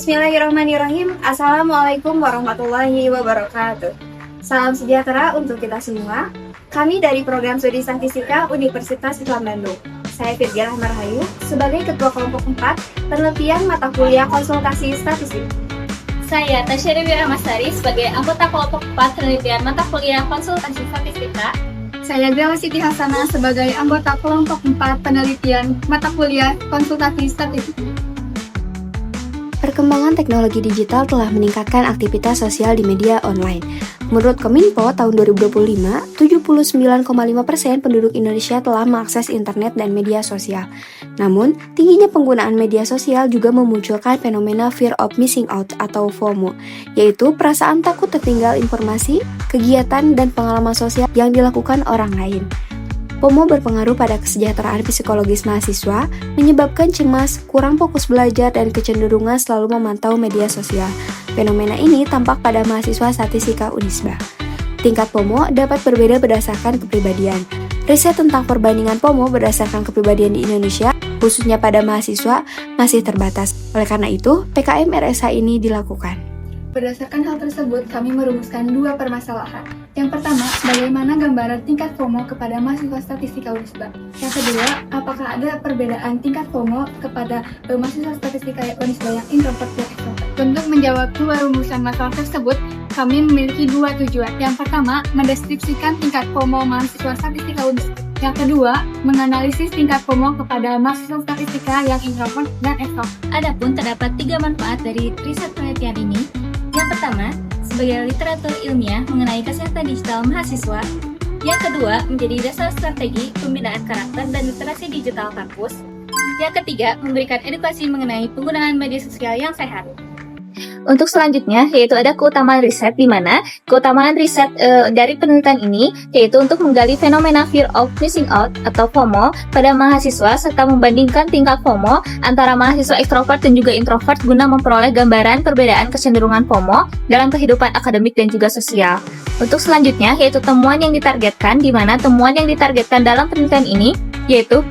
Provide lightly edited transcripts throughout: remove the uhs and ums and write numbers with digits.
Bismillahirrahmanirrahim. Assalamualaikum warahmatullahi wabarakatuh. Salam sejahtera untuk kita semua. Kami dari Program Studi Statistika Universitas Islam Bandung. Saya Firdianah Marhayu sebagai Ketua Kelompok 4 Penelitian Mata Kuliah Konsultasi Statistik. Saya Tasyari Wiramasari sebagai anggota Kelompok 4 Penelitian Mata Kuliah Konsultasi Statistika. Saya Dela Siti Hasanah sebagai anggota Kelompok 4 Penelitian Mata Kuliah Konsultasi Statistik. Perkembangan teknologi digital telah meningkatkan aktivitas sosial di media online. Menurut Kominfo, tahun 2025, 79,5% penduduk Indonesia telah mengakses internet dan media sosial. Namun, tingginya penggunaan media sosial juga memunculkan fenomena fear of missing out atau FOMO, yaitu perasaan takut tertinggal informasi, kegiatan, dan pengalaman sosial yang dilakukan orang lain. FOMO berpengaruh pada kesejahteraan psikologis mahasiswa, menyebabkan cemas, kurang fokus belajar, dan kecenderungan selalu memantau media sosial. Fenomena ini tampak pada mahasiswa statistika Unisba. Tingkat FOMO dapat berbeda berdasarkan kepribadian. Riset tentang perbandingan FOMO berdasarkan kepribadian di Indonesia, khususnya pada mahasiswa, masih terbatas. Oleh karena itu, PKM RSH ini dilakukan. Berdasarkan hal tersebut, kami merumuskan dua permasalahan. Yang pertama, bagaimana gambaran tingkat FOMO kepada mahasiswa statistika Unisba. Yang kedua, apakah ada perbedaan tingkat FOMO kepada mahasiswa statistika Unisba yang introvert dan extrovert. Untuk menjawab dua rumusan masalah tersebut, kami memiliki dua tujuan. Yang pertama, mendeskripsikan tingkat FOMO mahasiswa statistika Unisba. Yang kedua, menganalisis tingkat FOMO kepada mahasiswa statistika yang introvert dan extrovert. Adapun terdapat 3 manfaat dari riset penelitian ini. Yang pertama, sebagai literatur ilmiah mengenai kesehatan digital mahasiswa. Yang kedua, menjadi dasar strategi pembinaan karakter dan literasi digital kampus. Yang ketiga, memberikan edukasi mengenai penggunaan media sosial yang sehat. Untuk selanjutnya, yaitu ada keutamaan riset, di mana keutamaan riset dari penelitian ini yaitu untuk menggali fenomena fear of missing out atau FOMO pada mahasiswa serta membandingkan tingkat FOMO antara mahasiswa ekstrovert dan juga introvert guna memperoleh gambaran perbedaan kecenderungan FOMO dalam kehidupan akademik dan juga sosial. Untuk selanjutnya, yaitu temuan yang ditargetkan, di mana temuan yang ditargetkan dalam penelitian ini yaitu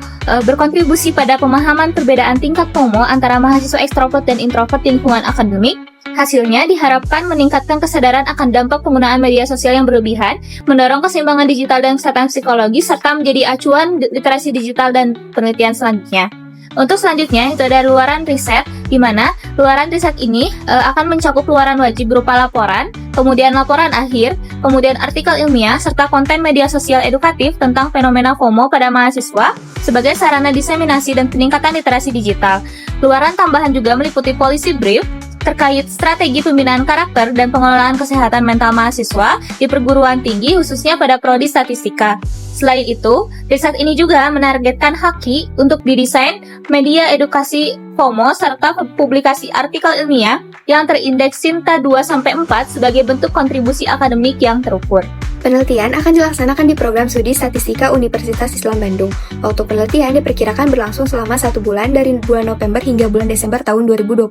berkontribusi pada pemahaman perbedaan tingkat FOMO antara mahasiswa ekstrovert dan introvert di lingkungan akademik. Hasilnya diharapkan meningkatkan kesadaran akan dampak penggunaan media sosial yang berlebihan, mendorong keseimbangan digital dan kesehatan psikologi, serta menjadi acuan literasi digital dan penelitian selanjutnya. Untuk selanjutnya, itu ada luaran riset, di mana luaran riset ini akan mencakup luaran wajib berupa laporan, kemudian laporan akhir, kemudian artikel ilmiah, serta konten media sosial edukatif tentang fenomena FOMO pada mahasiswa sebagai sarana diseminasi dan peningkatan literasi digital. Luaran tambahan juga meliputi policy brief, terkait strategi pembinaan karakter dan pengelolaan kesehatan mental mahasiswa di perguruan tinggi khususnya pada prodi statistika. Selain itu, riset ini juga menargetkan Haki untuk didesain media edukasi FOMO serta publikasi artikel ilmiah yang terindeks Sinta 2-4 sebagai bentuk kontribusi akademik yang terukur. Penelitian akan dilaksanakan di Program Studi Statistika Universitas Islam Bandung. Waktu penelitian diperkirakan berlangsung selama 1 bulan dari bulan November hingga bulan Desember tahun 2025.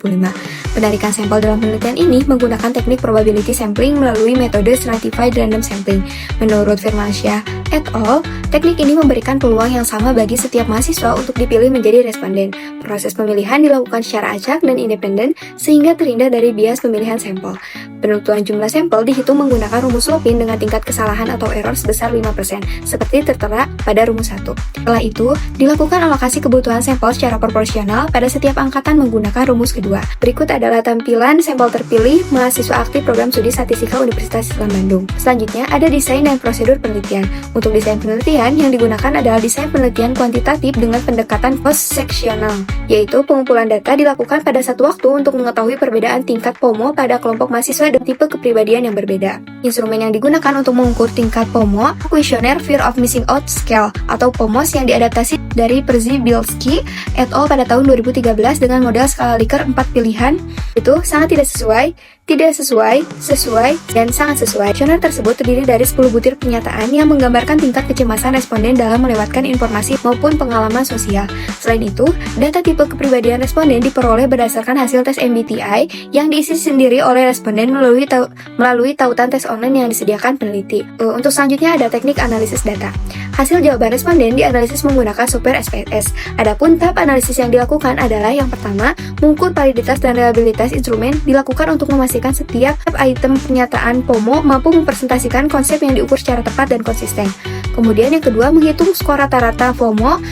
Penarikan sampel dalam penelitian ini menggunakan teknik probability sampling melalui metode stratified random sampling. Menurut Firmansyah et al., teknik ini memberikan peluang yang sama bagi setiap mahasiswa untuk dipilih menjadi responden. Proses pemilihan dilakukan secara acak dan independen sehingga terhindar dari bias pemilihan sampel. Penentuan jumlah sampel dihitung menggunakan rumus Lopin dengan tingkat kesalahan atau error sebesar 5%, seperti tertera pada rumus 1. Setelah itu, dilakukan alokasi kebutuhan sampel secara proporsional pada setiap angkatan menggunakan rumus kedua. Berikut adalah tampilan sampel terpilih mahasiswa aktif Program Studi Statistika Universitas Islam Bandung. Selanjutnya, ada desain dan prosedur penelitian. Untuk desain penelitian, yang digunakan adalah desain penelitian kuantitatif dengan pendekatan cross-sectional, yaitu pengumpulan data dilakukan pada satu waktu untuk mengetahui perbedaan tingkat FOMO pada kelompok mahasiswa dan tipe kepribadian yang berbeda. Instrumen yang digunakan untuk mengukur tingkat FOMO, kuesioner Fear of Missing Out Scale atau POMOS yang diadaptasi dari Przybylski et al. Pada tahun 2013 dengan model skala Likert 4 pilihan. Itu sangat tidak sesuai tidak sesuai, sesuai, dan sangat sesuai. Kuesioner tersebut terdiri dari 10 butir pernyataan yang menggambarkan tingkat kecemasan responden dalam melewatkan informasi maupun pengalaman sosial. Selain itu, data tipe kepribadian responden diperoleh berdasarkan hasil tes MBTI yang diisi sendiri oleh responden melalui tautan tes online yang disediakan peneliti. Untuk selanjutnya ada teknik analisis data. Hasil jawaban responden dianalisis menggunakan software SPSS. Adapun tahap analisis yang dilakukan adalah yang pertama, mengukur validitas dan reliabilitas instrumen dilakukan untuk memastikan setiap item pernyataan POMO mampu mempresentasikan konsep yang diukur secara tepat dan konsisten. Kemudian yang kedua, menghitung skor rata-rata FOMO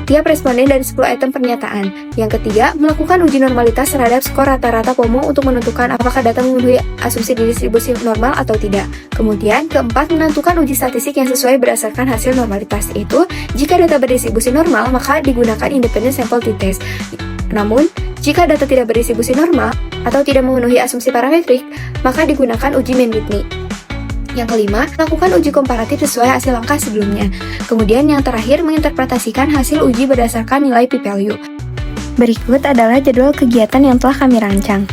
tiap responden dari 10 item pernyataan. Yang ketiga, melakukan uji normalitas terhadap skor rata-rata POMO untuk menentukan apakah data memenuhi asumsi distribusi normal atau tidak. Kemudian, keempat, menentukan uji statistik yang sesuai berdasarkan hasil normalitas, yaitu jika data berdistribusi normal, maka digunakan independent sample t-test. Namun, jika data tidak berdistribusi normal atau tidak memenuhi asumsi parametrik, maka digunakan uji Mann-Whitney. Yang kelima, lakukan uji komparatif sesuai hasil langkah sebelumnya. Kemudian yang terakhir, menginterpretasikan hasil uji berdasarkan nilai p-value. Berikut adalah jadwal kegiatan yang telah kami rancang.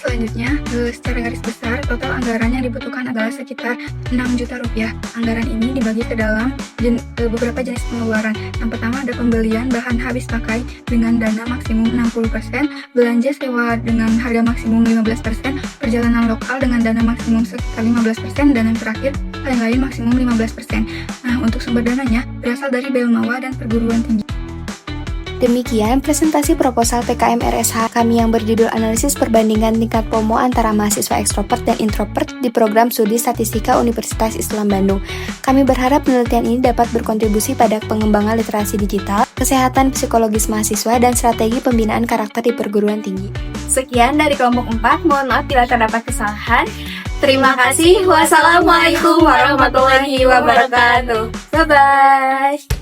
Selanjutnya, secara garis besar, total anggaran yang dibutuhkan adalah sekitar 6 juta rupiah. Anggaran ini dibagi ke dalam beberapa jenis pengeluaran. Yang pertama ada pembelian bahan habis pakai dengan dana maksimum 60%, belanja sewa dengan harga maksimum 15%, perjalanan lokal dengan dana maksimum sekitar 15%, dan yang terakhir, lain-lain maksimum 15%. Nah, untuk sumber dananya berasal dari Belmawa dan perguruan tinggi. Demikian presentasi proposal PKM RSH kami yang berjudul Analisis Perbandingan Tingkat POMO antara mahasiswa ekstrovert dan introvert di Program Studi Statistika Universitas Islam Bandung. Kami berharap penelitian ini dapat berkontribusi pada pengembangan literasi digital, kesehatan psikologis mahasiswa, dan strategi pembinaan karakter di perguruan tinggi. Sekian dari kelompok 4, mohon maaf bila terdapat kesalahan. Terima kasih. Wassalamualaikum warahmatullahi wabarakatuh. Bye-bye.